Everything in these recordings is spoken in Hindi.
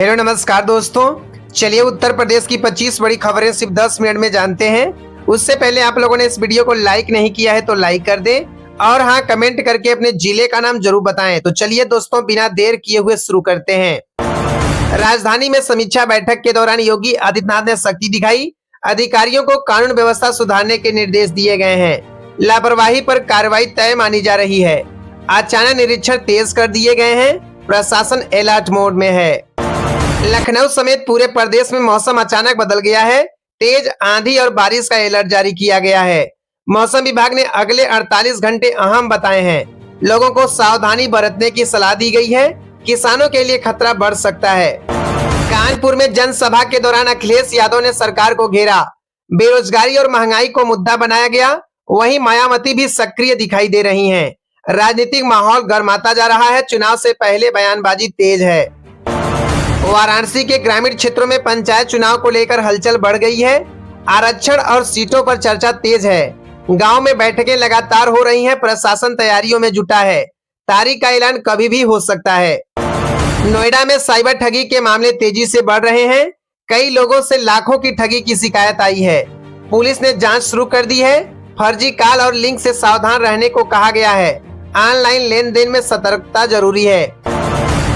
हेलो नमस्कार दोस्तों, चलिए उत्तर प्रदेश की 25 बड़ी खबरें सिर्फ 10 मिनट में जानते हैं। उससे पहले आप लोगों ने इस वीडियो को लाइक नहीं किया है तो लाइक कर दें और हाँ, कमेंट करके अपने जिले का नाम जरूर बताएं। तो चलिए दोस्तों, बिना देर किए हुए शुरू करते हैं। राजधानी में समीक्षा बैठक के दौरान योगी आदित्यनाथ ने सख्ती दिखाई। अधिकारियों को कानून व्यवस्था सुधारने के निर्देश दिए गए हैं। लापरवाही पर कार्रवाई तय मानी जा रही है। अचानक निरीक्षण तेज कर दिए गए हैं। प्रशासन अलर्ट मोड में है। लखनऊ समेत पूरे प्रदेश में मौसम अचानक बदल गया है। तेज आंधी और बारिश का अलर्ट जारी किया गया है। मौसम विभाग ने अगले 48 घंटे अहम बताए हैं। लोगों को सावधानी बरतने की सलाह दी गई है। किसानों के लिए खतरा बढ़ सकता है। कानपुर में जनसभा के दौरान अखिलेश यादव ने सरकार को घेरा। बेरोजगारी और महंगाई को मुद्दा बनाया गया। वहीं मायावती भी सक्रिय दिखाई दे रही हैं। राजनीतिक माहौल गर्माता जा रहा है। चुनाव से पहले बयानबाजी तेज है। वाराणसी के ग्रामीण क्षेत्रों में पंचायत चुनाव को लेकर हलचल बढ़ गई है। आरक्षण और सीटों पर चर्चा तेज है। गांव में बैठकें लगातार हो रही हैं। प्रशासन तैयारियों में जुटा है। तारीख का ऐलान कभी भी हो सकता है। नोएडा में साइबर ठगी के मामले तेजी से बढ़ रहे हैं। कई लोगों से लाखों की ठगी की शिकायत आई है। पुलिस ने जांच शुरू कर दी है। फर्जी कॉल और लिंक से सावधान रहने को कहा गया है। ऑनलाइन लेन देन में सतर्कता जरूरी है।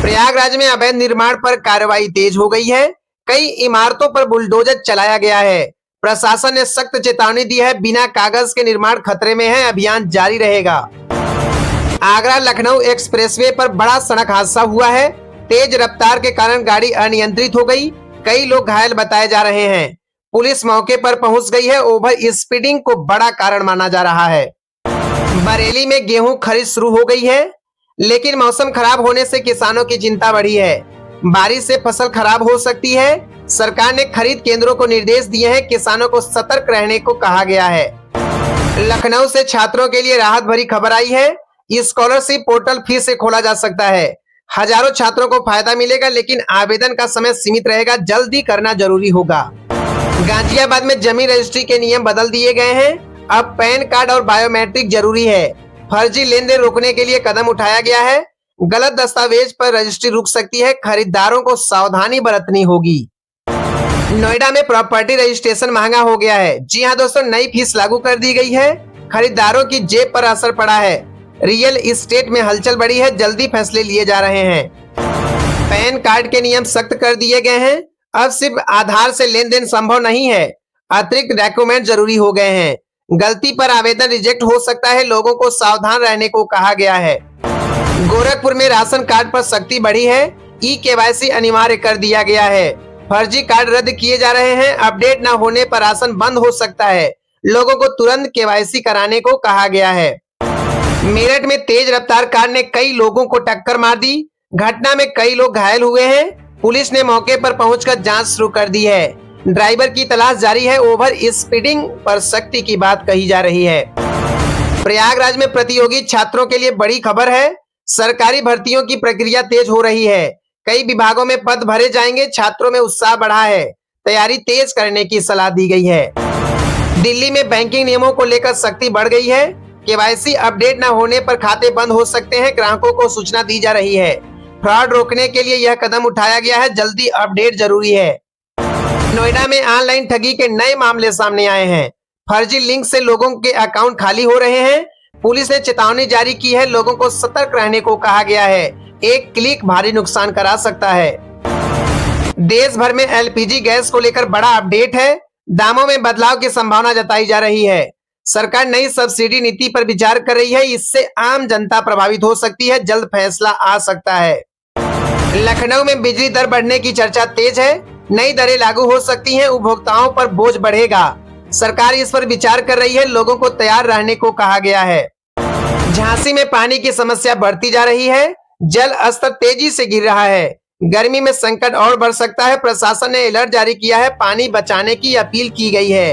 प्रयागराज में अवैध निर्माण पर कार्रवाई तेज हो गई है। कई इमारतों पर बुलडोजर चलाया गया है। प्रशासन ने सख्त चेतावनी दी है। बिना कागज के निर्माण खतरे में है। अभियान जारी रहेगा। आगरा लखनऊ एक्सप्रेसवे पर बड़ा सड़क हादसा हुआ है। तेज रफ्तार के कारण गाड़ी अनियंत्रित हो गई। कई लोग घायल बताए जा रहे हैं। पुलिस मौके पर पहुंच गई है। ओवर स्पीडिंग को बड़ा कारण माना जा रहा है। बरेली में गेहूं खरीद शुरू हो गई है, लेकिन मौसम खराब होने से किसानों की चिंता बढ़ी है। बारिश से फसल खराब हो सकती है। सरकार ने खरीद केंद्रों को निर्देश दिए हैं। किसानों को सतर्क रहने को कहा गया है। लखनऊ से छात्रों के लिए राहत भरी खबर आई है। स्कॉलरशिप पोर्टल फिर से खोला जा सकता है। हजारों छात्रों को फायदा मिलेगा, लेकिन आवेदन का समय सीमित रहेगा। जल्दी करना जरूरी होगा। गाजियाबाद में जमीन रजिस्ट्री के नियम बदल दिए गए हैं। अब पैन कार्ड और बायोमेट्रिक जरूरी है। फर्जी लेन देन रोकने के लिए कदम उठाया गया है। गलत दस्तावेज पर रजिस्ट्री रुक सकती है। खरीदारों को सावधानी बरतनी होगी। नोएडा में प्रॉपर्टी रजिस्ट्रेशन महंगा हो गया है। जी हां दोस्तों, नई फीस लागू कर दी गई है। खरीदारों की जेब पर असर पड़ा है। रियल एस्टेट में हलचल बढ़ी है। जल्दी फैसले लिए जा रहे हैं। पैन कार्ड के नियम सख्त कर दिए गए हैं। अब सिर्फ आधार से लेन देन संभव नहीं है। अतिरिक्त डॉक्यूमेंट जरूरी हो गए हैं। गलती पर आवेदन रिजेक्ट हो सकता है। लोगों को सावधान रहने को कहा गया है। गोरखपुर में राशन कार्ड पर सख्ती बढ़ी है। ई-केवाईसी अनिवार्य कर दिया गया है। फर्जी कार्ड रद्द किए जा रहे हैं। अपडेट न होने पर राशन बंद हो सकता है। लोगों को तुरंत केवाईसी कराने को कहा गया है। मेरठ में तेज रफ्तार कार ने कई लोगों को टक्कर मार दी। घटना में कई लोग घायल हुए हैं। पुलिस ने मौके पर पहुंचकर जांच शुरू कर दी है। ड्राइवर की तलाश जारी है। ओवर स्पीडिंग पर सख्ती की बात कही जा रही है। प्रयागराज में प्रतियोगी छात्रों के लिए बड़ी खबर है। सरकारी भर्तियों की प्रक्रिया तेज हो रही है। कई विभागों में पद भरे जाएंगे। छात्रों में उत्साह बढ़ा है। तैयारी तेज करने की सलाह दी गई है। दिल्ली में बैंकिंग नियमों को लेकर सख्ती बढ़ गई है। केवाईसी अपडेट न होने पर खाते बंद हो सकते हैं। ग्राहकों को सूचना दी जा रही है। फ्रॉड रोकने के लिए यह कदम उठाया गया है। जल्दी अपडेट जरूरी है। नोएडा में ऑनलाइन ठगी के नए मामले सामने आए हैं। फर्जी लिंक से लोगों के अकाउंट खाली हो रहे हैं। पुलिस ने चेतावनी जारी की है। लोगों को सतर्क रहने को कहा गया है। एक क्लिक भारी नुकसान करा सकता है। देश भर में एलपीजी गैस को लेकर बड़ा अपडेट है। दामों में बदलाव की संभावना जताई जा रही है। सरकार नई सब्सिडी नीति पर विचार कर रही है। इससे आम जनता प्रभावित हो सकती है। जल्द फैसला आ सकता है। लखनऊ में बिजली दर बढ़ने की चर्चा तेज है। नई दरें लागू हो सकती हैं। उपभोक्ताओं पर बोझ बढ़ेगा। सरकार इस पर विचार कर रही है। लोगों को तैयार रहने को कहा गया है। झांसी में पानी की समस्या बढ़ती जा रही है। जल स्तर तेजी से गिर रहा है। गर्मी में संकट और बढ़ सकता है। प्रशासन ने अलर्ट जारी किया है। पानी बचाने की अपील की गई है।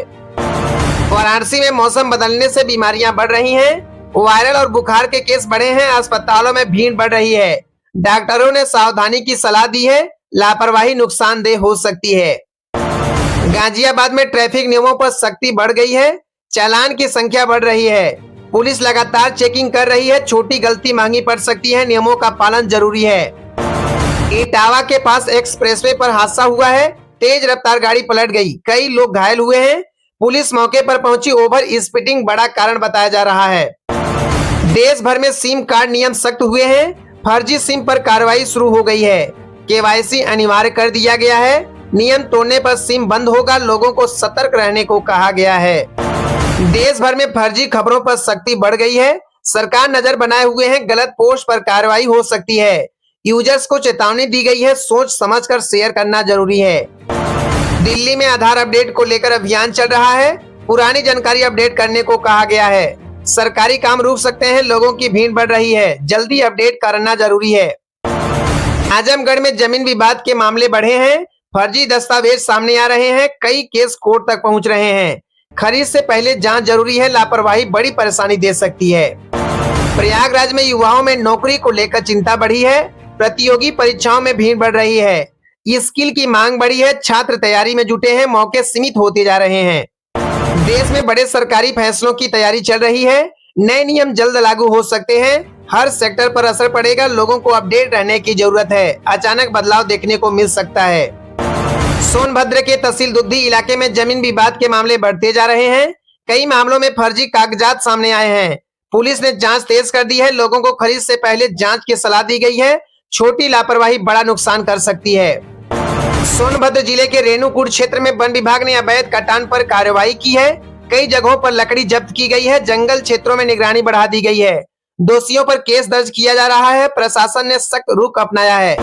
वाराणसी में मौसम बदलने से बीमारियां बढ़ रही हैं। वायरल और बुखार के केस बढ़े हैं। अस्पतालों में भीड़ बढ़ रही है। डॉक्टरों ने सावधानी की सलाह दी है। लापरवाही नुकसानदेह हो सकती है। गाजियाबाद में ट्रैफिक नियमों पर सख्ती बढ़ गई है। चालान की संख्या बढ़ रही है। पुलिस लगातार चेकिंग कर रही है। छोटी गलती महंगी पड़ सकती है। नियमों का पालन जरूरी है। इटावा के पास एक्सप्रेसवे पर हादसा हुआ है। तेज रफ्तार गाड़ी पलट गई, कई लोग घायल हुए हैं। पुलिस मौके पर पहुंची, ओवर स्पीडिंग बड़ा कारण बताया जा रहा है। देश भर में सिम कार्ड नियम सख्त हुए हैं। फर्जी सिम पर कार्रवाई शुरू हो गई है। केवाईसी अनिवार्य कर दिया गया है। नियम तोड़ने पर सिम बंद होगा। लोगों को सतर्क रहने को कहा गया है। देश भर में फर्जी खबरों पर सख्ती बढ़ गई है। सरकार नजर बनाए हुए है। गलत पोस्ट पर कार्रवाई हो सकती है। यूजर्स को चेतावनी दी गई है। सोच समझकर शेयर करना जरूरी है। दिल्ली में आधार अपडेट को लेकर अभियान चल रहा है। पुरानी जानकारी अपडेट करने को कहा गया है। सरकारी काम रुक सकते हैं। लोगों की भीड़ बढ़ रही है। जल्दी अपडेट करना जरूरी है। आजमगढ़ में जमीन विवाद के मामले बढ़े हैं। फर्जी दस्तावेज सामने आ रहे हैं। कई केस कोर्ट तक पहुंच रहे हैं। खरीद से पहले जांच जरूरी है। लापरवाही बड़ी परेशानी दे सकती है। प्रयागराज में युवाओं में नौकरी को लेकर चिंता बढ़ी है। प्रतियोगी परीक्षाओं में भीड़ बढ़ रही है। स्किल की मांग बढ़ी है। छात्र तैयारी में जुटे हैं। मौके सीमित होते जा रहे हैं। देश में बड़े सरकारी फैसलों की तैयारी चल रही है। नए नियम जल्द लागू हो सकते हैं। हर सेक्टर पर असर पड़ेगा। लोगों को अपडेट रहने की जरूरत है। अचानक बदलाव देखने को मिल सकता है। सोनभद्र के तहसील दुद्धी इलाके में जमीन विवाद के मामले बढ़ते जा रहे हैं। कई मामलों में फर्जी कागजात सामने आए हैं। पुलिस ने जांच तेज कर दी है। लोगों को खरीद से पहले जांच की सलाह दी गई है। छोटी लापरवाही बड़ा नुकसान कर सकती है। सोनभद्र जिले के रेणुकूट क्षेत्र में वन विभाग ने अवैध कटान पर कार्रवाई की है। कई जगहों पर लकड़ी जब्त की गई है। जंगल क्षेत्रों में निगरानी बढ़ा दी गई है। दोषियों पर केस दर्ज किया जा रहा है। प्रशासन ने सख्त रुख अपनाया है।